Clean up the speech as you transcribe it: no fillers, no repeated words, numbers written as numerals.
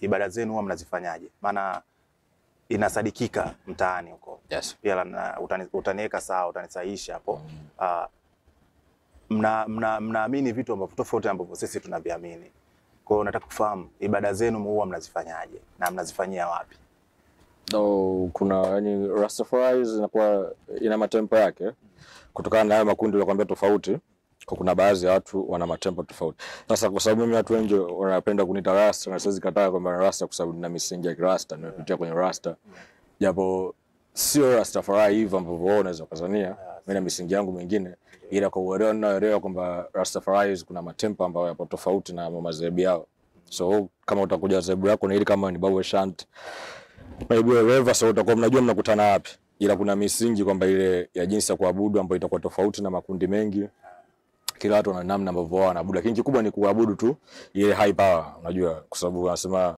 ibada zenu huwa mnazifanyaje? Maana inasadikika mtaani huko. Yes. Pia utaniweka sawa, utanisahihisha hapo. Mnaamini vitu ambavyo tofauti ambavyo sisi tunaviamini. Kwa hiyo nataka kufahamu ibada zenu huwa mnazifanyaje na mnazifanyia wapi? Kuna yani Rastafari inakuwa ina matempo yake kutokana na hayo makundi niliyokuambia tofauti. Kuna baadhi ya watu wana matempo tofauti. Sasa kwa sababu mimi watu wengi wanapenda kuniita Rasta na siwezi kataa kwamba Rasta kwa sababu nina misingi ya Rasta, nimepitia kwenye Rasta. Japo sio Rastafari hivyo ambavyo wewe unaweza kuzania. Mimi na misingi yangu mingine, ila kwa uelewa ninaoelewa kwamba Rastafari kuna matempo ambayo yapo tofauti na madhehebu yao. So kama utakuja madhehebu yako na ili kama ni Babu Shant, maybe wherever, so utakuwa mnajua mnakutana wapi. Ila kuna misingi kwamba ile ya jinsi ya kuabudu ambayo itakuwa tofauti na makundi mengi. Kila watu wana namna ambavyo wanaabudu, lakini kikubwa ni kuabudu tu ile high power, unajua, kwa sababu wanasema